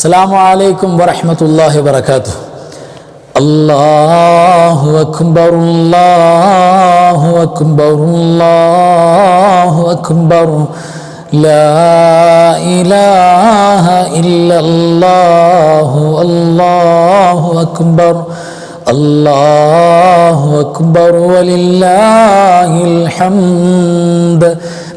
അസ്സലാമു അലൈക്കും വറഹ്മത്തുള്ളാഹി വബറകാതുഹു. അല്ലാഹു അക്ബർ അല്ലാഹു അക്ബർ അല്ലാഹു അക്ബർ ലാ ഇലാഹ ഇല്ലല്ലാഹു അല്ലാഹു അക്ബർ അല്ലാഹു അക്ബർ വലില്ലാഹിൽ ഹംദ്.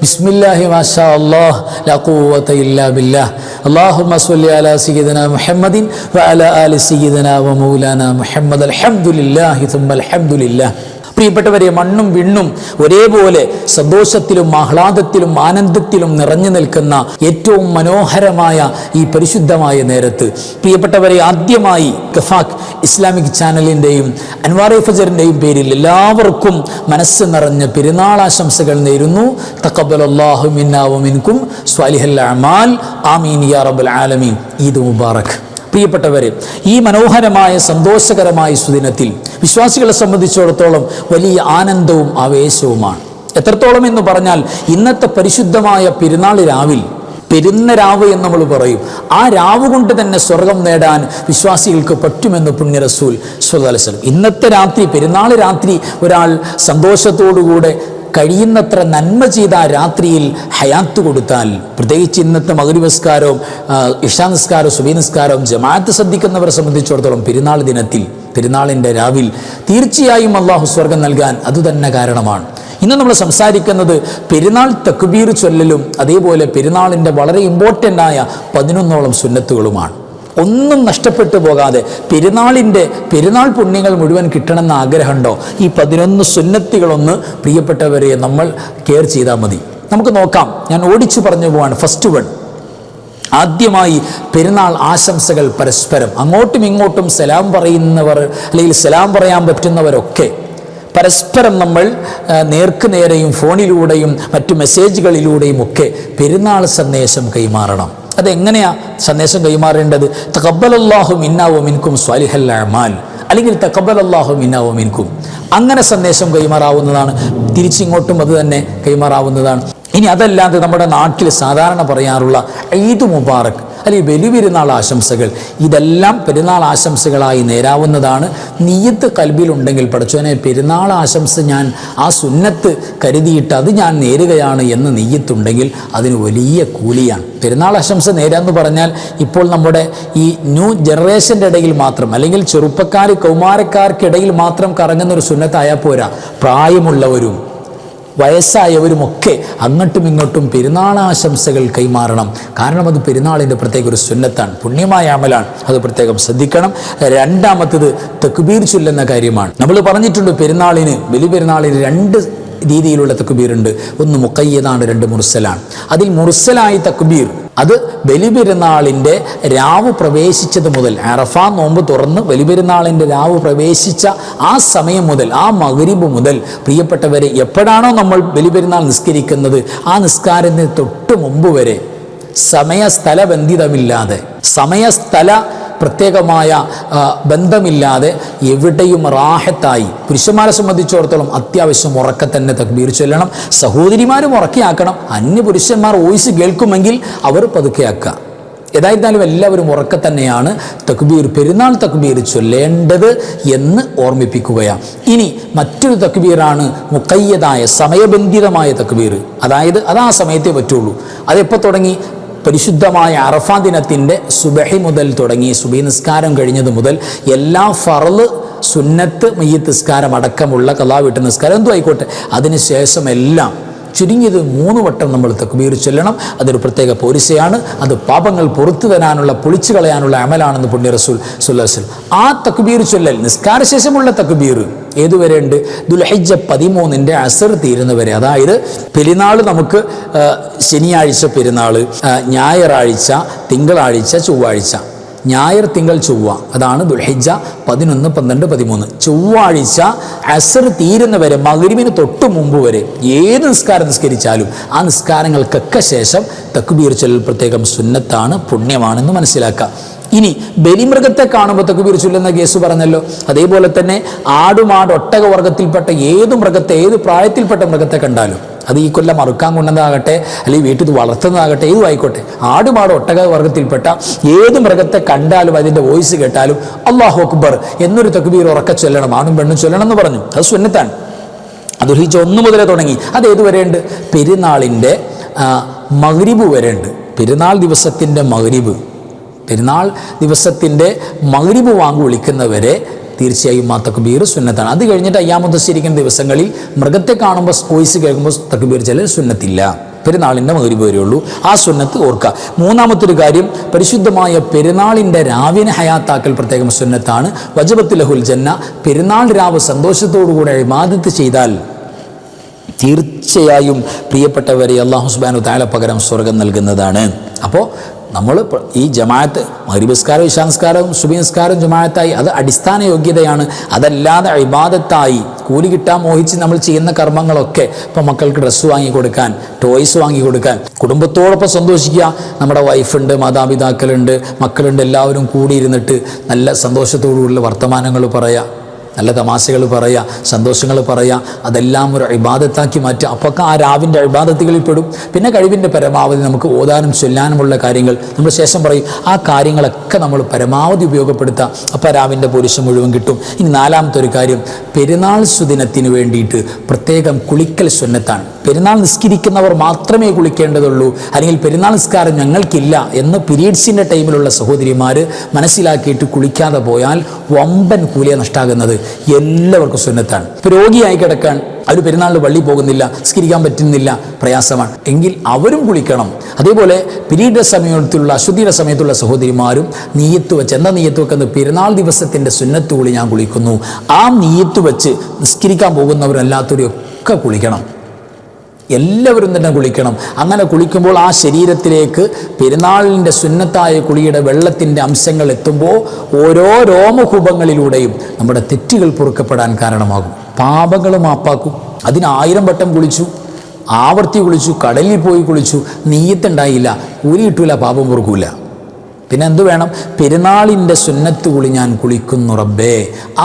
ബിസ്മില്ലാഹി മാഷാ അല്ലാഹ് ലാ ഖുവത ഇല്ലാ ബില്ലാഹ്. അല്ലാഹുമ്മ സ്വല്ലി അലാ സയ്യിദിനാ മുഹമ്മദിൻ വഅലാ ആലി സയ്യിദിനാ വമൗലാനാ മുഹമ്മദ്. അൽഹംദുലില്ലാഹി സുമ്മൽ ഹംദുലില്ലാഹ്. പ്രിയപ്പെട്ടവരെ, മണ്ണും വിണ്ണും ഒരേപോലെ സന്തോഷത്തിലും ആഹ്ലാദത്തിലും ആനന്ദത്തിലും നിറഞ്ഞു നിൽക്കുന്ന ഏറ്റവും മനോഹരമായ ഈ പരിശുദ്ധമായ നേരത്ത് പ്രിയപ്പെട്ടവരെ, ആദ്യമായി ഗഫാഖ് ഇസ്ലാമിക് ചാനലിൻ്റെയും അൻവാർ ഫജറിൻ്റെയും പേരിൽ എല്ലാവർക്കും മനസ്സ് നിറഞ്ഞ പെരുന്നാളാശംസകൾ നേരുന്നു. തഖബ്ബലല്ലാഹു മിന്നാ വമിൻകും സ്വാലിഹൽ അഅമാൽ. ആമീൻ യാ റബ്ബൽ ആലമീൻ. ഈദ് മുബാറക്. പ്രിയപ്പെട്ടവരെ, ഈ മനോഹരമായ സന്തോഷകരമായ സുദിനത്തിൽ വിശ്വാസികളെ സംബന്ധിച്ചിടത്തോളം വലിയ ആനന്ദവും ആവേശവുമാണ്. എത്രത്തോളം എന്ന് പറഞ്ഞാൽ, ഇന്നത്തെ പരിശുദ്ധമായ പെരുന്നാൾ രാവിൽ, പെരുന്നരാവ് എന്ന് നമ്മൾ പറയും, ആ രാവ് കൊണ്ട് തന്നെ സ്വർഗം നേടാൻ വിശ്വാസികൾക്ക് പറ്റുമെന്ന് പുണ്യ റസൂൽ സ്വല്ലല്ലാഹു അലൈഹി വസല്ലം. ഇന്നത്തെ രാത്രി, പെരുന്നാൾ രാത്രി ഒരാൾ സന്തോഷത്തോടുകൂടെ കഴിയുന്നത്ര നന്മ ചെയ്ത ആ രാത്രിയിൽ ഹയാത്ത് കൊടുത്താൽ, പ്രത്യേകിച്ച് ഇന്നത്തെ മഗ്‌രിബ് നിസ്കാരവും ഇശാ നിസ്കാരവും സുബഹി നിസ്കാരവും ജമാഅത്ത് ശ്രദ്ധിക്കുന്നവരെ സംബന്ധിച്ചിടത്തോളം പെരുന്നാൾ ദിനത്തിൽ, പെരുന്നാളിൻ്റെ രാവിൽ തീർച്ചയായും അള്ളാഹു സ്വർഗം നൽകാൻ അതുതന്നെ കാരണമാണ്. ഇന്ന് നമ്മൾ സംസാരിക്കുന്നത് പെരുന്നാൾ തക്ബീർ ചൊല്ലലും അതേപോലെ പെരുന്നാളിൻ്റെ വളരെ ഇമ്പോർട്ടൻ്റ് ആയ 11ഓളം സുന്നത്തുകളുമാണ്. ഒന്നും നഷ്ടപ്പെട്ടു പോകാതെ പെരുന്നാൾ പുണ്യങ്ങൾ മുഴുവൻ കിട്ടണമെന്ന ആഗ്രഹമുണ്ടോ? ഈ 11 സുന്നത്തുകളൊന്ന് പ്രിയപ്പെട്ടവരെ നമ്മൾ കെയർ ചെയ്താൽ മതി. നമുക്ക് നോക്കാം. ഞാൻ ഓടിച്ചു പറഞ്ഞു പോവാണ്. ഫസ്റ്റ് വൺ, ആദ്യമായി പെരുന്നാൾ ആശംസകൾ പരസ്പരം അങ്ങോട്ടും ഇങ്ങോട്ടും സലാം പറയുന്നവർ അല്ലെങ്കിൽ സലാം പറയാൻ പറ്റുന്നവരൊക്കെ പരസ്പരം നമ്മൾ നേർക്കുനേരെയും ഫോണിലൂടെയും മറ്റു മെസ്സേജുകളിലൂടെയും ഒക്കെ പെരുന്നാൾ സന്ദേശം കൈമാറണം. അതെങ്ങനെയാ സന്ദേശം കൈമാറേണ്ടത്? തഖബ്ബലല്ലാഹു മിന്നാ വമിൻകും സ്വാലിഹൽ അഅമാൽ, അല്ലെങ്കിൽ തഖബ്ബലല്ലാഹു മിന്നാ വമിൻകും. അങ്ങനെ സന്ദേശം കൈമാറാവുന്നതാണ്. തിരിച്ചിങ്ങോട്ടും അത് തന്നെ കൈമാറാവുന്നതാണ്. ഇനി അതല്ലാതെ നമ്മുടെ നാട്ടിൽ സാധാരണ പറയാറുള്ള ഈദ് മുബാറക് അല്ലെങ്കിൽ ബലിപെരുന്നാൾ ആശംസകൾ, ഇതെല്ലാം പെരുന്നാൾ ആശംസകളായി നേരാവുന്നതാണ്. നിയ്യത്ത് കൽബിലുണ്ടെങ്കിൽ, പടച്ചോനെ പെരുന്നാൾ ആശംസ ഞാൻ ആ സുന്നത്ത് കരുതിയിട്ട് അത് ഞാൻ നേരുകയാണ് എന്ന് നിയ്യത്തുണ്ടെങ്കിൽ അതിന് വലിയ കൂലിയാണ്. പെരുന്നാൾ ആശംസ നേരാന്ന് പറഞ്ഞാൽ ഇപ്പോൾ നമ്മുടെ ഈ ന്യൂ ജനറേഷൻ്റെ ഇടയിൽ മാത്രം, അല്ലെങ്കിൽ ചെറുപ്പക്കാർ കൗമാരക്കാർക്കിടയിൽ മാത്രം കറങ്ങുന്ന ഒരു സുന്നത്തായാൽ പോരാ. പ്രായമുള്ളവരും വയസ്സായവരുമൊക്കെ അങ്ങോട്ടും ഇങ്ങോട്ടും പെരുന്നാളാശംസകൾ കൈമാറണം. കാരണം അത് പെരുന്നാളിൻ്റെ പ്രത്യേക ഒരു സുന്നത്താണ്, പുണ്യമായ അമലാണ്. അത് പ്രത്യേകം ശ്രദ്ധിക്കണം. രണ്ടാമത്തത് തക്ബീർ ചൊല്ലുന്ന കാര്യമാണ്. നമ്മൾ പറഞ്ഞിട്ടുണ്ട്, പെരുന്നാളിന്, ബലിപെരുന്നാളിന് 2 രീതിയിലുള്ള തക്ബീറുണ്ട്. ഒന്ന് മുഖയ്യദാണ്, 2 മുർസലാണ്. അതിൽ മുർസലായി തക്ബീർ അത് ബലിപെരുന്നാളിൻ്റെ രാവ് പ്രവേശിച്ചത് മുതൽ, അറഫ നോമ്പ് തുറന്ന് ബലിപെരുന്നാളിൻ്റെ രാവ് പ്രവേശിച്ച ആ സമയം മുതൽ, ആ മഗ്‌രിബ് മുതൽ പ്രിയപ്പെട്ടവരെ, എപ്പോഴാണോ നമ്മൾ ബലിപെരുന്നാൾ നിസ്കരിക്കുന്നത് ആ നിസ്കാരത്തിന് തൊട്ട് മുമ്പ് വരെ സമയസ്ഥലബന്ധിതമില്ലാതെ, സമയസ്ഥല പ്രത്യേകമായ ബന്ധമില്ലാതെ എവിടെയും റാഹത്തായി, പുരുഷന്മാരെ സംബന്ധിച്ചിടത്തോളം അത്യാവശ്യം ഉറക്കെ തന്നെ തക്ബീർ ചൊല്ലണം. സഹോദരിമാരും ഉറക്കെയാക്കണം. അന്യ പുരുഷന്മാർ വോയിസ് കേൾക്കുമെങ്കിൽ അവർ പതുക്കെയാക്കുക. ഏതായിരുന്നാലും എല്ലാവരും ഉറക്കെ തന്നെയാണ് തക്ബീർ, പെരുന്നാൾ തക്ബീർ ചൊല്ലേണ്ടത് എന്ന് ഓർമ്മിപ്പിക്കുകയാണ്. ഇനി മറ്റൊരു തക്ബീറാണ് മുഖയ്യദായ, സമയബന്ധിതമായ തക്ബീർ. അതായത് അത് ആ സമയത്തേ പറ്റുള്ളൂ. അതെപ്പോൾ തുടങ്ങി? പരിശുദ്ധമായ അറഫാ ദിനത്തിൻ്റെ സുബഹി മുതൽ തുടങ്ങി, സുബഹി നിസ്കാരം കഴിഞ്ഞത് മുതൽ എല്ലാ ഫർള്, സുന്നത്ത്, മയ്യിത്ത് നിസ്കാരം അടക്കമുള്ള ഖളാ വീട്ട് നിസ്കാരം എന്തും ആയിക്കോട്ടെ, അതിനുശേഷം എല്ലാം ചുരുങ്ങിയത് 3 വട്ടം നമ്മൾ തക്ബീർ ചൊല്ലണം. അതൊരു പ്രത്യേക പോരിശയാണ്. അത് പാപങ്ങൾ പുറത്തു തരാനുള്ള, പൊളിച്ചു കളയാനുള്ള അമലാണെന്ന് പുണ്യ റസൂൽ സ്വല്ലല്ലാഹു അലൈഹി വസല്ലം. ആ തക്ബീർ ചൊല്ലൽ, നിസ്കാരശേഷമുള്ള തക്ബീർ ഏതുവരെ ഉണ്ട്? ദുൽഹിജ്ജ 13 അസർ തീരുന്നവരെ. അതായത് പെരുന്നാൾ നമുക്ക് ശനിയാഴ്ച പെരുന്നാൾ, ഞായറാഴ്ച, തിങ്കളാഴ്ച, ചൊവ്വാഴ്ച, ഞായർ, തിങ്കൾ, ചൊവ്വ, അതാണ് ദുൽഹിജ്ജ 11, 12, 13. ചൊവ്വാഴ്ച അസർ തീരുന്നവരെ, മഗ്‌രിബിന് തൊട്ട് മുമ്പ് വരെ ഏത് നിസ്കാരം നിസ്കരിച്ചാലും ആ നിസ്കാരങ്ങൾക്കൊക്കെ ശേഷം തക്ബീർ ചൊല്ലൽ പ്രത്യേകം സുന്നത്താണ്, പുണ്യമാണെന്ന് മനസ്സിലാക്കുക. ഇനി ബലിമൃഗത്തെ കാണുമ്പോൾ തക്ബീർ ചൊല്ലുന്ന കേസ് പറഞ്ഞല്ലോ. അതേപോലെ തന്നെ ആടുമാട് ഒട്ടക വർഗത്തിൽപ്പെട്ട ഏത് മൃഗത്തെ, ഏത് പ്രായത്തിൽപ്പെട്ട മൃഗത്തെ കണ്ടാലും അത് ഈ കൊല്ലം മറുക്കാൻ കൊണ്ടതാകട്ടെ, അല്ലെങ്കിൽ വീട്ടിൽ വളർത്തുന്നതാകട്ടെ, ഏതും ആയിക്കോട്ടെ. ആടുമാട് ഒട്ടക വർഗത്തിൽപ്പെട്ട ഏത് മൃഗത്തെ കണ്ടാലും അതിൻ്റെ വോയിസ് കേട്ടാലും അല്ലാഹു അക്ബർ എന്നൊരു തക്ബീർ ഉറക്കെ ചൊല്ലണം, ആണും പെണ്ണും ചൊല്ലണം എന്ന് പറഞ്ഞു. അത് സുന്നത്താണ്. അത് ദുൽഹിജ്ജ 1 മുതലേ തുടങ്ങി. അത് ഏതുവരെയുണ്ട്? പെരുന്നാളിൻ്റെ മഗ്രിബ് വരെയുണ്ട്. പെരുന്നാൾ ദിവസത്തിൻ്റെ മഗ്രിബ്, പെരുന്നാൾ ദിവസത്തിൻ്റെ മഗ്രിബ് വാങ്ങി വിളിക്കുന്നവരെ തീർച്ചയായും ആ തക്ബീർ സുന്നത്താണ്. അത് കഴിഞ്ഞിട്ട് അയ്യാമു തശ്രീഖിൻ്റെ ദിവസങ്ങളിൽ മൃഗത്തെ കാണുമ്പോൾ വോയിസ് കേൾക്കുമ്പോൾ തക്ബീർ ചെല്ലൽ സുന്നത്തില്ല. പെരുന്നാളിൻ്റെ മഗ്രിബ് വരെയുള്ളൂ. ആ സുന്നത്ത് ഓർക്കുക. മൂന്നാമത്തൊരു കാര്യം, പരിശുദ്ധമായ പെരുന്നാളിൻ്റെ രാവിനെ ഹയാത്താക്കൽ പ്രത്യേകം സുന്നത്താണ്. വജബത്ത് ലഹുൽ ജന്ന, പെരുന്നാൾ രാവ് സന്തോഷത്തോടുകൂടെ ഇബാദത്ത് ചെയ്താൽ തീർച്ചയായും പ്രിയപ്പെട്ടവരെ അല്ലാഹു സുബ്ഹാനഹു വ തആല പകരം സ്വർഗം നൽകുന്നതാണ്. അപ്പോൾ നമ്മൾ ഈ ജമാഅത്ത്, മഗ്രിബ് നിസ്കാരം, ഇശാ നിസ്കാരവും സുബഹി നിസ്കാരം ജമാഅത്തായി, അത് അടിസ്ഥാന യോഗ്യതയാണ്. അതല്ലാതെ ഇബാദത്തായി കൂലി കിട്ടാൻ മോഹിച്ച് നമ്മൾ ചെയ്യുന്ന കർമ്മങ്ങളൊക്കെ, ഇപ്പം മക്കൾക്ക് ഡ്രസ്സ് വാങ്ങിക്കൊടുക്കാൻ, ടോയ്സ് വാങ്ങിക്കൊടുക്കാൻ, കുടുംബത്തോടൊപ്പം സന്തോഷിക്കുക. നമ്മുടെ വൈഫുണ്ട്, മാതാപിതാക്കളുണ്ട്, മക്കളുണ്ട്, എല്ലാവരും കൂടിയിരുന്നിട്ട് നല്ല സന്തോഷത്തോടുള്ള വർത്തമാനങ്ങൾ പറയുക, നല്ല തമാശകൾ പറയുക, സന്തോഷങ്ങൾ പറയുക, അതെല്ലാം ഒരു ഇബാദത്താക്കി മാറ്റുക. അപ്പോൾ ആ രാവിൻ്റെ ഇബാദത്തുകളിൽ പെടും. പിന്നെ കഴിവിൻ്റെ പരമാവധി നമുക്ക് ഓതാനും ചൊല്ലാനുമുള്ള കാര്യങ്ങൾ നമ്മൾ ശേഷം പറയും. ആ കാര്യങ്ങളൊക്കെ നമ്മൾ പരമാവധി ഉപയോഗപ്പെടുത്തുക. അപ്പോൾ രാവിൻ്റെ പുരുഷം മുഴുവൻ കിട്ടും. ഇനി നാലാമത്തെ ഒരു കാര്യം, പെരുന്നാൾ സുദിനത്തിന് വേണ്ടിയിട്ട് പ്രത്യേകം കുളിക്കൽ സുന്നത്താണ്. പെരുന്നാൾ നിസ്കരിക്കുന്നവർ മാത്രമേ കുളിക്കേണ്ടതുള്ളൂ, അല്ലെങ്കിൽ പെരുന്നാൾ നിസ്കാരം ഞങ്ങൾക്കില്ല എന്ന് പീരീഡ്സിൻ്റെ ടൈമിലുള്ള സഹോദരിമാർ മനസ്സിലാക്കിയിട്ട് കുളിക്കാതെ പോയാൽ വമ്പൻ കൂലിയ നഷ്ടാകുന്നത്. എല്ലാവർക്കും സുന്നത്താണ്. ഇപ്പോൾ രോഗിയായി കിടക്കാൻ, അവർ പെരുന്നാളിൽ പള്ളി പോകുന്നില്ല, നിസ്കരിക്കാൻ പറ്റുന്നില്ല, പ്രയാസമാണ് എങ്കിൽ അവരും കുളിക്കണം. അതേപോലെ പീരീഡ് സമയത്തുള്ള അശുദ്ധിയുടെ സമയത്തുള്ള സഹോദരിമാരും നീയത്ത് വെച്ച്, എന്താ നീയത്ത് വെക്കുന്നത്? പെരുന്നാൾ ദിവസത്തിൻ്റെ സുന്നത്ത് കുളി ഞാൻ കുളിക്കുന്നു. ആ നീയത്ത് വെച്ച് നിസ്കരിക്കാൻ പോകുന്നവരല്ലാത്തവരും ഒക്കെ കുളിക്കണം. എല്ലാവരും തന്നെ കുളിക്കണം. അങ്ങനെ കുളിക്കുമ്പോൾ ആ ശരീരത്തിലേക്ക് പെരുന്നാളിൻ്റെ സുന്നത്തായ കുളിയുടെ വെള്ളത്തിൻ്റെ അംശങ്ങൾ എത്തുമ്പോൾ ഓരോ രോമകൂപങ്ങളിലൂടെയും നമ്മുടെ തെറ്റുകൾ പൊറുക്കപ്പെടാൻ കാരണമാകും, പാപങ്ങൾ മാപ്പാക്കും. അതിന് 1000 വട്ടം കുളിച്ചു, ആവർത്തി കുളിച്ചു, കടലിൽ പോയി കുളിച്ചു, നീയത്തുണ്ടായില്ല, കൂലി കിട്ടൂല, പാപം പൊറുക്കൂല. പിന്നെ എന്തു വേണം? പെരുന്നാളിൻ്റെ സുന്നത്ത് കുളി ഞാൻ കുളിക്കുന്നു റബ്ബേ,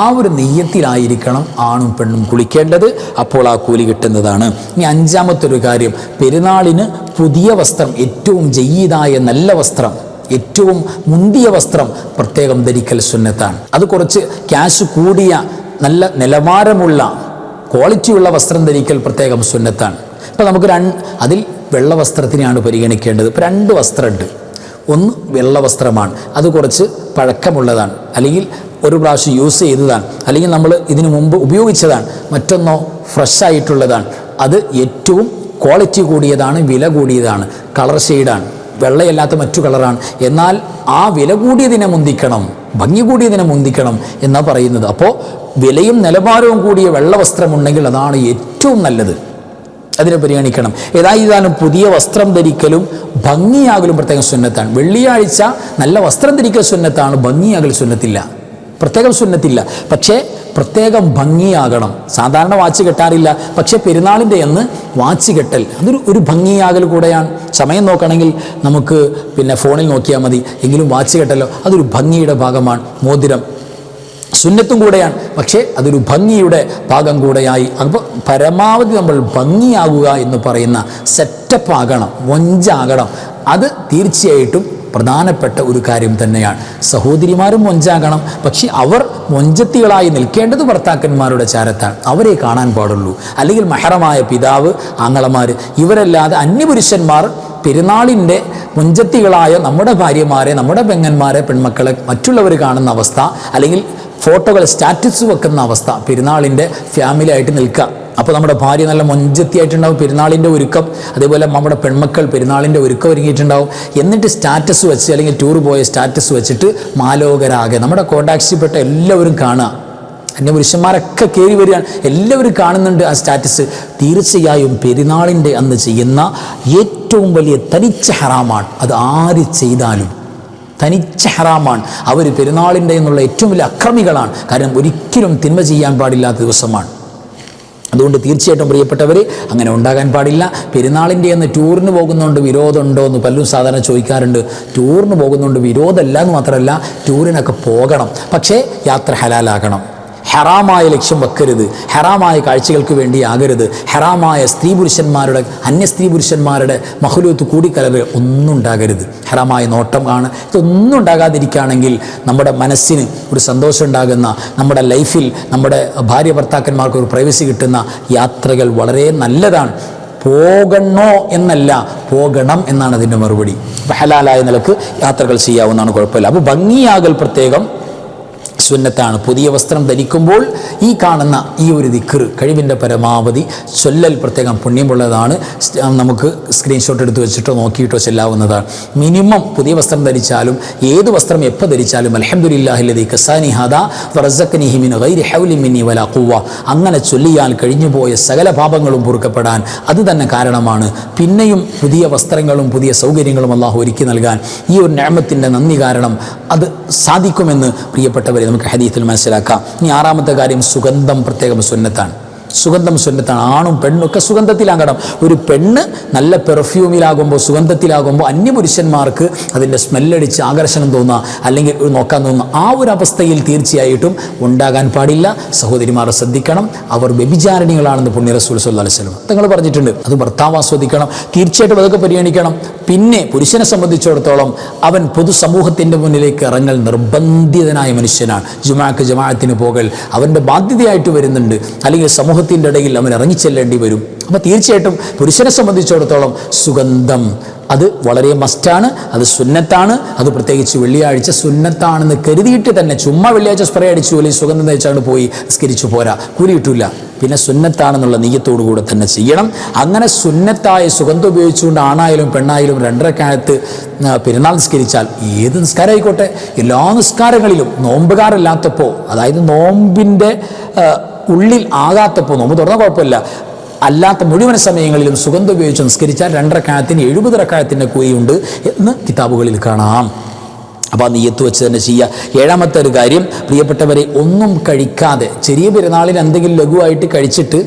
ആ ഒരു നെയ്യത്തിലായിരിക്കണം ആണും പെണ്ണും കുളിക്കേണ്ടത്. അപ്പോൾ ആ കൂലി കിട്ടുന്നതാണ്. ഇനി അഞ്ചാമത്തൊരു കാര്യം, പെരുന്നാളിന് പുതിയ വസ്ത്രം, ഏറ്റവും ജയ്യിദായ നല്ല വസ്ത്രം, ഏറ്റവും മുന്തിയ വസ്ത്രം പ്രത്യേകം ധരിക്കൽ സുന്നത്താണ്. അത് കുറച്ച് ക്യാഷ് കൂടിയ നല്ല നിലവാരമുള്ള ക്വാളിറ്റിയുള്ള വസ്ത്രം ധരിക്കൽ പ്രത്യേകം സുന്നത്താണ്. ഇപ്പോൾ നമുക്ക് അതിൽ വെള്ള വസ്ത്രത്തിനെയാണ് പരിഗണിക്കേണ്ടത്. ഇപ്പോൾ 2 വസ്ത്രമുണ്ട്. ഒന്ന് വെള്ള വസ്ത്രമാണ്, അത് കുറച്ച് പഴക്കമുള്ളതാണ്, അല്ലെങ്കിൽ ഒരു പ്രാവശ്യം യൂസ് ചെയ്തതാണ്, അല്ലെങ്കിൽ നമ്മൾ ഇതിനു മുമ്പ് ഉപയോഗിച്ചതാണ്. മറ്റൊന്നോ ഫ്രഷ് ആയിട്ടുള്ളതാണ്, അത് ഏറ്റവും ക്വാളിറ്റി കൂടിയതാണ്, വില കൂടിയതാണ്, കളർ ഷെയ്ഡാണ്, വെള്ളയല്ലാത്ത മറ്റു കളറാണ്. എന്നാൽ ആ വില കൂടിയതിനെ മുന്തിക്കണം, ഭംഗി കൂടിയതിനെ മുന്തിക്കണം എന്നാണ് പറയുന്നത്. അപ്പോൾ വിലയും നിലവാരവും കൂടിയ വെള്ള വസ്ത്രമുണ്ടെങ്കിൽ അതാണ് ഏറ്റവും നല്ലത്, അതിനെ പരിഗണിക്കണം. ഏതായാലും പുതിയ വസ്ത്രം ധരിക്കലും ഭംഗിയാകലും പ്രത്യേകം സുന്നത്താണ്. വെള്ളിയാഴ്ച നല്ല വസ്ത്രം ധരിക്കൽ സുന്നത്താണ്, ഭംഗിയാകൽ സുന്നത്തില്ല, പ്രത്യേകം സുന്നത്തില്ല. പക്ഷേ പ്രത്യേകം ഭംഗിയാകണം. സാധാരണ വാച്ച് കെട്ടാറില്ല, പക്ഷേ പെരുന്നാളിൻ്റെ അന്ന് വാച്ച് കെട്ടൽ അതൊരു ഭംഗിയാകൽ കൂടെയാണ്. സമയം നോക്കണമെങ്കിൽ നമുക്ക് പിന്നെ ഫോണിൽ നോക്കിയാൽ മതി, എങ്കിലും വാച്ച് കെട്ടലോ അതൊരു ഭംഗിയുടെ ഭാഗമാണ്. മോതിരം സുന്നത്തും കൂടെയാണ്, പക്ഷേ അതൊരു ഭംഗിയുടെ ഭാഗം കൂടെയായി. അപ്പോൾ പരമാവധി നമ്മൾ ഭംഗിയാകുക എന്ന് പറയുന്ന സെറ്റപ്പ് ആകണം, മൊഞ്ചാകണം. അത് തീർച്ചയായിട്ടും പ്രധാനപ്പെട്ട ഒരു കാര്യം തന്നെയാണ്. സഹോദരിമാരും മൊഞ്ചാകണം, പക്ഷെ അവർ മൊഞ്ചത്തികളായി നിൽക്കേണ്ടത് ഭർത്താക്കന്മാരുടെ ചാരത്താണ്, അവരെ കാണാൻ പാടുള്ളൂ. അല്ലെങ്കിൽ മഹറമായ പിതാവ്, ആങ്ങളമാർ, ഇവരല്ലാതെ അന്യപുരുഷന്മാർ പെരുന്നാളിൻ്റെ മൊഞ്ചത്തികളായ നമ്മുടെ ഭാര്യമാരെ, നമ്മുടെ പെങ്ങന്മാരെ, പെൺമക്കളെ മറ്റുള്ളവർ കാണുന്ന അവസ്ഥ, അല്ലെങ്കിൽ ഫോട്ടോകൾ സ്റ്റാറ്റസ് വെക്കുന്ന അവസ്ഥ, പെരുന്നാളിൻ്റെ ഫാമിലി ആയിട്ട് നിൽക്കുക. അപ്പോൾ നമ്മുടെ ഭാര്യ നല്ല മൊഞ്ചത്തിയായിട്ടുണ്ടാവും, പെരുന്നാളിൻ്റെ ഒരുക്കം. അതേപോലെ നമ്മുടെ പെൺമക്കൾ പെരുന്നാളിൻ്റെ ഒരുക്കം ഒരുങ്ങിയിട്ടുണ്ടാവും. എന്നിട്ട് സ്റ്റാറ്റസ് വെച്ച്, അല്ലെങ്കിൽ ടൂർ പോയ സ്റ്റാറ്റസ് വെച്ചിട്ട് മാലോകരാകെ നമ്മുടെ കോണ്ടാക്ട്സിൽപ്പെട്ട എല്ലാവരും കാണുക, അന്യ പുരുഷന്മാരൊക്കെ കയറി വരികയാണ്, എല്ലാവരും കാണുന്നുണ്ട് ആ സ്റ്റാറ്റസ്. തീർച്ചയായും പെരുന്നാളിൻ്റെ അന്ന് ചെയ്യുന്ന ഏറ്റവും വലിയ തനിച്ച ഹറാമാണ്. അത് ആര് ചെയ്താലും തനിച്ച ഹറാമാണ്. അവർ പെരുന്നാളിൻ്റെ എന്നുള്ള ഏറ്റവും വലിയ അക്രമികളാണ്. കാരണം ഒരിക്കലും തിന്മ ചെയ്യാൻ പാടില്ലാത്ത ദിവസമാണ്. അതുകൊണ്ട് തീർച്ചയായിട്ടും പ്രിയപ്പെട്ടവർ അങ്ങനെ ഉണ്ടാകാൻ പാടില്ല. പെരുന്നാളിൻ്റെ അന്ന് ടൂറിന് പോകുന്നതുകൊണ്ട് വിരോധമുണ്ടോ എന്ന് പലരും സാധാരണ ചോദിക്കാറുണ്ട്. ടൂറിന് പോകുന്നതുകൊണ്ട് വിരോധമല്ല എന്ന് മാത്രമല്ല, ടൂറിനൊക്കെ പോകണം, പക്ഷേ യാത്ര ഹലാലാകണം. ഹറാമായ ലക്ഷ്യം വെക്കരുത്, ഹറാമായ കാഴ്ചകൾക്ക് വേണ്ടി ആകരുത്, ഹറാമായ അന്യ സ്ത്രീ പുരുഷന്മാരുടെ മഹ്ലൂത്ത് കൂടിക്കലവ് ഒന്നും ഉണ്ടാകരുത്, ഹറാമായ നോട്ടം ഇതൊന്നും ഉണ്ടാകാതിരിക്കുകയാണെങ്കിൽ നമ്മുടെ മനസ്സിന് ഒരു സന്തോഷം ഉണ്ടാകുന്ന, നമ്മുടെ ലൈഫിൽ നമ്മുടെ ഭാര്യ ഭർത്താക്കന്മാർക്ക് ഒരു പ്രൈവസി കിട്ടുന്ന യാത്രകൾ വളരെ നല്ലതാണ്. പോകണോ എന്നല്ല, പോകണം എന്നാണ് അതിൻ്റെ മറുപടി. അപ്പോൾ ഹലാലായ നിലക്ക് യാത്രകൾ ചെയ്യാവുന്നതാണ്, കുഴപ്പമില്ല. അപ്പോൾ ഭംഗിയാകൽ പ്രത്യേകം സുന്നത്താണ്. പുതിയ വസ്ത്രം ധരിക്കുമ്പോൾ ഈ കാണുന്ന ഈ ഒരു ദിക്ർ കഴിവിൻ്റെ പരമാവധി ചൊല്ലൽ പ്രത്യേകം പുണ്യമുള്ളതാണ്. നമുക്ക് സ്ക്രീൻഷോട്ട് എടുത്ത് വെച്ചിട്ടോ നോക്കിയിട്ടോ ചെല്ലാവുന്നതാണ്. മിനിമം പുതിയ വസ്ത്രം ധരിച്ചാലും ഏത് വസ്ത്രം എപ്പോൾ ധരിച്ചാലും അൽഹംദുലില്ലാഹില്ലദീ കസാനി ഹദാ വറസഖനിഹി മിൻ ഗൈരി ഹൗലി മിന്നി വലാ ഖുവ്വ അങ്ങനെ ചൊല്ലിയാൽ കഴിഞ്ഞുപോയ സകല പാപങ്ങളും പൊറുക്കപ്പെടാൻ അത് തന്നെ കാരണമാണ്. പിന്നെയും പുതിയ വസ്ത്രങ്ങളും പുതിയ സൗകര്യങ്ങളും അല്ലാഹു ഒരുക്കി നൽകാൻ ഈ ഒരു നിഅമത്തിൻ്റെ നന്ദി കാരണം അത് സാധിക്കുമെന്ന് പ്രിയപ്പെട്ടവരെ നമുക്ക് ഹദീസിൽ മനസ്സിലാക്കാം. ഇനി ആറാമത്തെ കാര്യം, സുഗന്ധം പ്രത്യേകം സുന്നത്താണ്. സുഗന്ധം സുന്നത്താണ്. ആണും പെണ്ണും ഒക്കെ സുഗന്ധത്തിലാകണം. ഒരു പെണ്ണ് നല്ല പെർഫ്യൂമിലാകുമ്പോൾ, സുഗന്ധത്തിലാകുമ്പോൾ അന്യപുരുഷന്മാർക്ക് അതിൻ്റെ സ്മെല്ലടിച്ച് ആകർഷണം തോന്നുക, അല്ലെങ്കിൽ നോക്കാൻ തോന്നുക, ആ ഒരു അവസ്ഥയിൽ തീർച്ചയായിട്ടും ഉണ്ടാകാൻ പാടില്ല. സഹോദരിമാർ ശ്രദ്ധിക്കണം, അവർ വ്യഭിചാരിണികളാണെന്ന് പുണ്യ റസൂൽ സല്ലല്ലാഹു അലൈഹി വസല്ലം തങ്ങൾ പറഞ്ഞിട്ടുണ്ട്. അത് ഭർത്താവ് ആസ്വദിക്കണം, തീർച്ചയായിട്ടും അതൊക്കെ പരിഗണിക്കണം. പിന്നെ പുരുഷനെ സംബന്ധിച്ചിടത്തോളം അവൻ പൊതുസമൂഹത്തിൻ്റെ മുന്നിലേക്ക് ഇറങ്ങൽ നിർബന്ധിതനായ മനുഷ്യനാണ്. ജമാഅത്തിന് പോകൽ അവൻ്റെ ബാധ്യതയായിട്ട് വരുന്നുണ്ട്, അല്ലെങ്കിൽ സമൂഹത്തിൻ്റെ ഇടയിൽ അവൻ ഇറങ്ങിച്ചെല്ലേണ്ടി വരും. അപ്പോൾ തീർച്ചയായിട്ടും പുരുഷനെ സംബന്ധിച്ചിടത്തോളം സുഗന്ധം അത് വളരെ മസ്റ്റാണ്, അത് സുന്നത്താണ്. അത് പ്രത്യേകിച്ച് വെള്ളിയാഴ്ച സുന്നത്താണെന്ന് കരുതിയിട്ട് തന്നെ ചുമ്മാ വെള്ളിയാഴ്ച സ്പ്രേ അടിച്ചു അല്ലെങ്കിൽ സുഗന്ധം തേച്ചാണ്ട് പോയി നിസ്കരിച്ചു പോരാ, കൂലി കിട്ടില്ല. പിന്നെ സുന്നത്താണെന്നുള്ള നിയ്യത്തോടു കൂടെ തന്നെ ചെയ്യണം. അങ്ങനെ സുന്നത്തായ സുഗന്ധം ഉപയോഗിച്ചുകൊണ്ട് ആണായാലും പെണ്ണായാലും 2 റക്അത്ത് പെരുന്നാൾ നിസ്കരിച്ചാൽ, ഏത് നിസ്കാരം ആയിക്കോട്ടെ, എല്ലാ നിസ്കാരങ്ങളിലും നോമ്പുകാരല്ലാത്തപ്പോൾ, അതായത് നോമ്പിൻ്റെ ഉള്ളിൽ ആകാത്തപ്പോൾ, നോമ്പ് തുറന്ന കുഴപ്പമില്ല, അല്ലാത്ത മുഴുവൻ സമയങ്ങളിലും സുഗന്ധം ഉപയോഗിച്ച് നിസ്കരിച്ചാൽ 2 റക്അത്തിന് 70 റക്അത്തിൻ്റെ കൂലിയുണ്ട് എന്ന് കിതാബുകളിൽ കാണാം. അപ്പോൾ ആ നിയ്യത്ത് വെച്ച് തന്നെ ചെയ്യുക. ഏഴാമത്തെ ഒരു കാര്യം, പ്രിയപ്പെട്ടവരെ, ഒന്നും കഴിക്കാതെ ചെറിയ പെരുന്നാളിന് എന്തെങ്കിലും ലഘുവായിട്ട് കഴിച്ചിട്ട്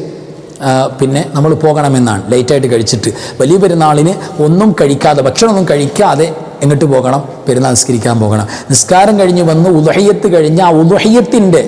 പിന്നെ നമ്മൾ പോകണമെന്നാണ്. ലൈറ്റായിട്ട് കഴിച്ചിട്ട് വലിയ പെരുന്നാളിന് ഒന്നും കഴിക്കാതെ, ഭക്ഷണമൊന്നും കഴിക്കാതെ എങ്ങോട്ട് പോകണം? പെരുന്നാൾ നിസ്കരിക്കാൻ പോകണം. നിസ്കാരം കഴിഞ്ഞ് വന്ന് ഉളുഹിയ്യത്ത് കഴിഞ്ഞ ആ ഉളുഹിയ്യത്തിൻ്റെ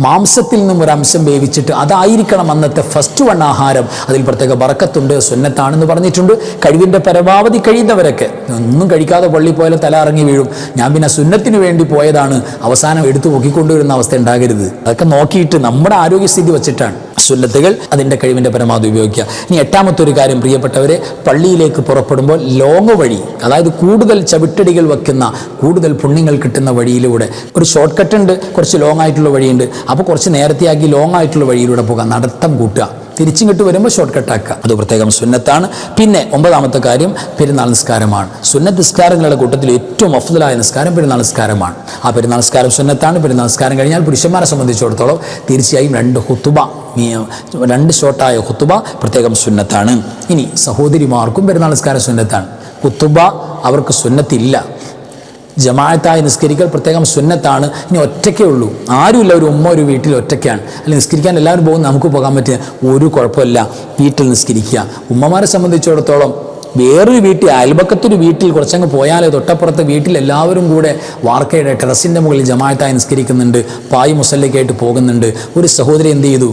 മാംസത്തിൽ നിന്നും ഒരംശം വേവിച്ചിട്ട് അതായിരിക്കണം അന്നത്തെ ഫസ്റ്റ് വൺ ആഹാരം. അതിൽ പ്രത്യേക ബറക്കത്തുണ്ട്, സുന്നത്താണെന്ന് പറഞ്ഞിട്ടുണ്ട്. കഴിവിൻ്റെ പരമാവധി കഴിയുന്നവരൊക്കെ ഒന്നും കഴിക്കാതെ പള്ളി പോയാലും തല ഇറങ്ങി വീഴും, ഞാൻ പിന്നെ സുന്നത്തിന് വേണ്ടി പോയതാണ്, അവസാനം എടുത്തു നോക്കിക്കൊണ്ടുവരുന്ന അവസ്ഥ ഉണ്ടാകരുത്. അതൊക്കെ നോക്കിയിട്ട് നമ്മുടെ ആരോഗ്യസ്ഥിതി വച്ചിട്ടാണ് സുന്നത്തുകൾ അതിൻ്റെ കഴിവിൻ്റെ പരമാവധി ഉപയോഗിക്കുക. ഇനി എട്ടാമത്തെ ഒരു കാര്യം, പ്രിയപ്പെട്ടവരെ, പള്ളിയിലേക്ക് പുറപ്പെടുമ്പോൾ ലോങ് വഴി, അതായത് കൂടുതൽ ചവിട്ടടികൾ വെക്കുന്ന, കൂടുതൽ പുണ്യങ്ങൾ കിട്ടുന്ന വഴിയിലൂടെ, ഒരു ഷോർട്ട് കട്ട് ഉണ്ട്, കുറച്ച് ലോങ് ആയിട്ടുള്ള വഴിയുണ്ട്. അപ്പോൾ കുറച്ച് നേരത്തെയാക്കി ലോങ് ആയിട്ടുള്ള വഴിയിലൂടെ പോകാം, നടത്തം കൂട്ടുക, തിരിച്ചിങ്ങോട്ട് വരുമ്പോൾ ഷോർട്ട് കട്ടാക്കുക, അത് പ്രത്യേകം സുന്നത്താണ്. പിന്നെ 9ാമത്തെ കാര്യം, പെരുന്നാൾ നിസ്കാരമാണ്. സുന്നത്ത് നിസ്കാരങ്ങളുടെ കൂട്ടത്തിൽ ഏറ്റവും അഫ്ദലായ നിസ്കാരം പെരുന്നാൾ നിസ്കാരമാണ്. ആ പെരുന്നാൾ നിസ്കാരം സുന്നത്താണ്. പെരുന്നാൾ നിസ്കാരം കഴിഞ്ഞാൽ പുരുഷന്മാരെ സംബന്ധിച്ചിടത്തോളം തീർച്ചയായും 2 ഷോർട്ടായ ഖുതുബ പ്രത്യേകം സുന്നത്താണ്. ഇനി സഹോദരിമാർക്കും പെരുന്നാൾ നിസ്കാരം സുന്നത്താണ്. ഖുതുബ അവർക്ക് സുന്നത്തില്ല, ജമാഅത്തായി നിസ്കരിക്കൽ പ്രത്യേകം സുന്നത്താണ്. ഇനി ഒറ്റയ്ക്കേ ഉള്ളൂ, ആരുമില്ല, ഒരു ഉമ്മ ഒരു വീട്ടിൽ ഒറ്റയ്ക്കാണ്, അല്ലെങ്കിൽ നിസ്കരിക്കാൻ എല്ലാവരും പോകും, നമുക്ക് പോകാൻ പറ്റിയ ഒരു കുഴപ്പമില്ല, വീട്ടിൽ നിസ്കരിക്കുക. ഉമ്മമാരെ സംബന്ധിച്ചിടത്തോളം വേറൊരു വീട്ടിൽ, അയൽപക്കത്തൊരു വീട്ടിൽ കുറച്ചങ്ങ് പോയാലേ തൊട്ടപ്പുറത്തെ വീട്ടിൽ എല്ലാവരും കൂടെ വാർക്കയുടെ ടെറസിൻ്റെ മുകളിൽ ജമാഅത്തായി നിസ്കരിക്കുന്നുണ്ട്, പായ് മുസല്ലയ്ക്കായിട്ട് പോകുന്നുണ്ട്. ഒരു സഹോദരി എന്ത് ചെയ്തു?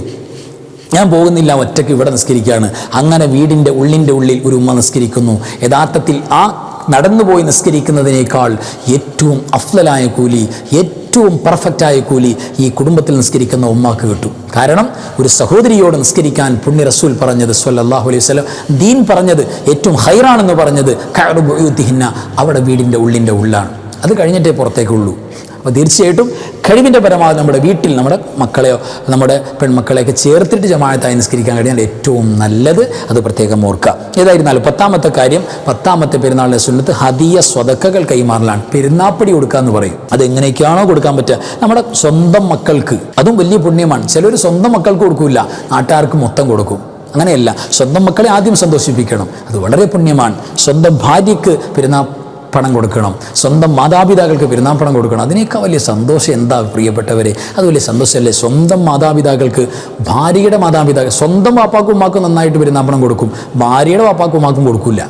ഞാൻ പോകുന്നില്ല, ഒറ്റയ്ക്ക് ഇവിടെ നിസ്കരിക്കുകയാണ്. അങ്ങനെ വീടിൻ്റെ ഉള്ളിൽ ഒരു ഉമ്മ നിസ്കരിക്കുന്നു. യഥാർത്ഥത്തിൽ ആ നടന്നുപോയി നിസ്കരിക്കുന്നതിനേക്കാൾ ഏറ്റവും അഫ്ളലായ കൂലി, ഏറ്റവും പെർഫെക്റ്റായ കൂലി ഈ കുടുംബത്തിൽ നിസ്കരിക്കുന്ന ഉമ്മാക്ക് കിട്ടും. കാരണം ഒരു സഹോദരിയോട് നിസ്കരിക്കാൻ പുണ്യ റസൂൽ പറഞ്ഞത് സ്വല്ലല്ലാഹു അലൈഹി വസല്ലം, ദീൻ പറഞ്ഞത്, ഏറ്റവും ഹൈറാണെന്ന് പറഞ്ഞത് ഖഅറു ബുയൂതിഹിന്ന, അവിടെ വീടിൻ്റെ ഉള്ളാണ്. അത് കഴിഞ്ഞിട്ടേ പുറത്തേക്കുള്ളൂ. അപ്പോൾ തീർച്ചയായിട്ടും കഴിവിൻ്റെ പരമാവധി നമ്മുടെ വീട്ടിൽ നമ്മുടെ മക്കളെയോ നമ്മുടെ പെൺമക്കളെയൊക്കെ ചേർത്തിട്ട് ജമാഅത്തായി നിസ്കരിക്കാൻ കഴിഞ്ഞാൽ ഏറ്റവും നല്ലത്. അത് പ്രത്യേകം ഓർക്കുക. ഏതായിരുന്നാലും 10ാമത്തെ കാര്യം, 10ാമത്തെ പെരുന്നാളിൻ്റെ സുന്നത്ത് ഹദിയ സ്വതക്കകൾ കൈമാറലാണ്. പെരുന്നാപ്പടി കൊടുക്കുക എന്ന് പറയും. അത് എങ്ങനെയൊക്കെയാണോ കൊടുക്കാൻ പറ്റുക, നമ്മുടെ സ്വന്തം മക്കൾക്ക്, അതും വലിയ പുണ്യമാണ്. ചിലർ സ്വന്തം മക്കൾക്ക് കൊടുക്കില്ല, നാട്ടുകാർക്ക് മൊത്തം കൊടുക്കും. അങ്ങനെയല്ല, സ്വന്തം മക്കളെ ആദ്യം സന്തോഷിപ്പിക്കണം, അത് വളരെ പുണ്യമാണ്. സ്വന്തം ഭാര്യയ്ക്ക് പണം കൊടുക്കണം, സ്വന്തം മാതാപിതാക്കൾക്ക് പെരുന്നാപ്പണം കൊടുക്കണം. അതിനേക്കാൾ വലിയ സന്തോഷം എന്താ പ്രിയപ്പെട്ടവരെ? അത് വലിയ സന്തോഷമല്ലേ? സ്വന്തം മാതാപിതാക്കൾക്ക്, ഭാര്യയുടെ മാതാപിതാക്കൾ, സ്വന്തം വാപ്പാക്കും ഉമ്മാക്കും നന്നായിട്ട് പെരുന്നാപ്പണം കൊടുക്കും, ഭാര്യയുടെ വാപ്പാക്കും ഉമ്മാക്കും കൊടുക്കില്ല.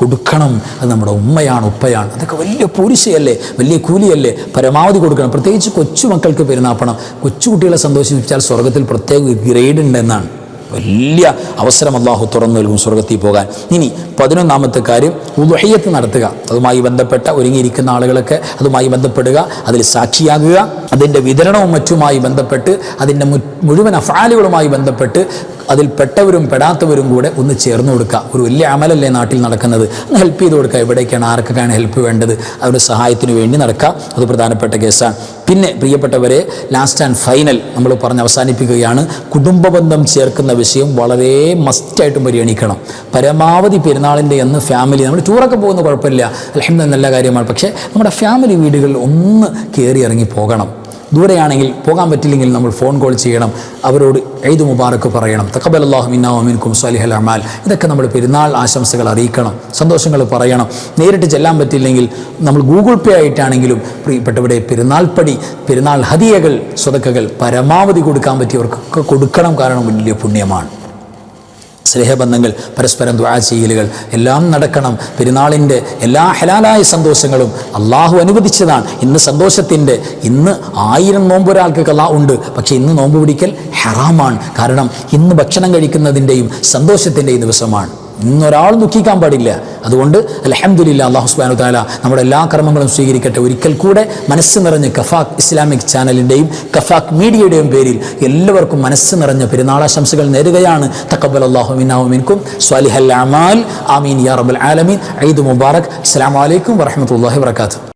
കൊടുക്കണം. അത് നമ്മുടെ ഉമ്മയാണ്, ഉപ്പയാണ്. അതൊക്കെ വലിയ പോരിശയല്ലേ, വലിയ കൂലിയല്ലേ. പരമാവധി കൊടുക്കണം. പ്രത്യേകിച്ച് കൊച്ചുമക്കൾക്ക് പെരുന്നാപ്പണം. കൊച്ചുകുട്ടികളെ സന്തോഷിപ്പിച്ചാൽ സ്വർഗത്തിൽ പ്രത്യേക ഗ്രേഡ് ഉണ്ടെന്നാണ്. വലിയ അവസരം അള്ളാഹു തുറന്നു നൽകും സ്വർഗത്തിൽ പോകാൻ. ഇനി 11ാമത്തെ കാര്യം ഉളുഹിയ്യത്ത് നടത്തുക. അതുമായി ബന്ധപ്പെട്ട ഒരുങ്ങിയിരിക്കുന്ന ആളുകളൊക്കെ അതുമായി ബന്ധപ്പെടുക, അതിൽ സാക്ഷിയാകുക. അതിൻ്റെ വിതരണവും മറ്റുമായി ബന്ധപ്പെട്ട് അതിൻ്റെ മുഴുവൻ അഫ്ആലുകളുമായി ബന്ധപ്പെട്ട് അതിൽ പെട്ടവരും പെടാത്തവരും കൂടെ ഒന്ന് ചേർന്ന് കൊടുക്കുക. ഒരു വലിയ അമലല്ലേ നാട്ടിൽ നടക്കുന്നത്, ഒന്ന് ഹെൽപ്പ് ചെയ്ത് കൊടുക്കുക. എവിടേക്കാണ് ആർക്കൊക്കെയാണ് ഹെൽപ്പ് വേണ്ടത്, അവരുടെ സഹായത്തിന് വേണ്ടി നടക്കുക. അത് പ്രധാനപ്പെട്ട കേസാണ്. പിന്നെ പ്രിയപ്പെട്ടവരെ, ലാസ്റ്റ് ആൻഡ് ഫൈനൽ നമ്മൾ പറഞ്ഞ് അവസാനിപ്പിക്കുകയാണ്. കുടുംബബന്ധം ചേർക്കുന്ന വിഷയം വളരെ മസ്റ്റായിട്ടും പരിഗണിക്കണം. പരമാവധി പെരുന്നാളിൻ്റെ അന്ന് ഫാമിലി, നമ്മൾ ടൂറൊക്കെ പോകുന്ന കുഴപ്പമില്ല, അൽഹംദുലില്ലാഹ് നല്ല കാര്യമാണ്. പക്ഷേ നമ്മുടെ ഫാമിലി വീടുകളിൽ ഒന്ന് കയറി ഇറങ്ങി പോകണം. ദൂരെയാണെങ്കിൽ പോകാൻ പറ്റില്ലെങ്കിൽ നമ്മൾ ഫോൺ കോൾ ചെയ്യണം, അവരോട് ഈദ് മുബാറക്ക് പറയണം, തഖബ്ബലല്ലാഹു മിന്നാ വമിൻകും സ്വാലിഹൽ അമാൽ. ഇതൊക്കെ നമ്മൾ പെരുന്നാൾ ആശംസകൾ അറിയിക്കണം, സന്തോഷങ്ങൾ പറയണം. നേരിട്ട് ചെല്ലാൻ പറ്റില്ലെങ്കിൽ നമ്മൾ ഗൂഗിൾ പേ ആയിട്ടാണെങ്കിലും പ്രിയപ്പെട്ടവരുടെ പെരുന്നാൾപ്പടി, പെരുന്നാൾ ഹദിയകൾ, സ്വതക്കകൾ പരമാവധി കൊടുക്കാൻ പറ്റിയവർക്കൊക്കെ കൊടുക്കണം. കാരണം വലിയ പുണ്യമാണ്. സ്നേഹബന്ധങ്ങൾ, പരസ്പരം ദുആ ചെയ്യലുകൾ എല്ലാം നടക്കണം. പെരുന്നാളിൻ്റെ എല്ലാ ഹലാലായ സന്തോഷങ്ങളും അള്ളാഹു അനുവദിച്ചതാണ്. ഇന്ന് സന്തോഷത്തിൻ്റെ, ഇന്ന് 1000 നോമ്പ് ഒരാൾക്ക് ഖളാ ഉണ്ട്, പക്ഷേ ഇന്ന് നോമ്പ് പിടിക്കൽ ഹറാമാണ്. കാരണം ഇന്ന് ഭക്ഷണം കഴിക്കുന്നതിൻ്റെയും സന്തോഷത്തിൻ്റെയും ദിവസമാണ്. ഇന്നൊരാൾ ദുഃഖിക്കാൻ പാടില്ല. അതുകൊണ്ട് അൽഹംദുലില്ലാഹ്, അല്ലാഹു സുബ്ഹാനഹു വ തആല നമ്മുടെ എല്ലാ കർമ്മങ്ങളും സ്വീകരിക്കട്ടെ. ഒരിക്കൽ കൂടെ മനസ്സ് നിറഞ്ഞ് കഫാക്ക് ഇസ്ലാമിക് ചാനലിൻ്റെയും കഫാക്ക് മീഡിയയുടെയും പേരിൽ എല്ലാവർക്കും മനസ്സ് നിറഞ്ഞ പെരുന്നാളാശംസകൾ നേരുകയാണ്. തഖബ്ബലല്ലാഹു മിന്നാ വമിൻകും സ്വാലിഹൽ അമാൽ. ആമീൻ യാ റബ്ബൽ ആലമീൻ. ഈദ് മുബാറക്. അസ്സലാമു അലൈക്കും വറഹ്മത്തുള്ളാഹി വബറകാതുഹു.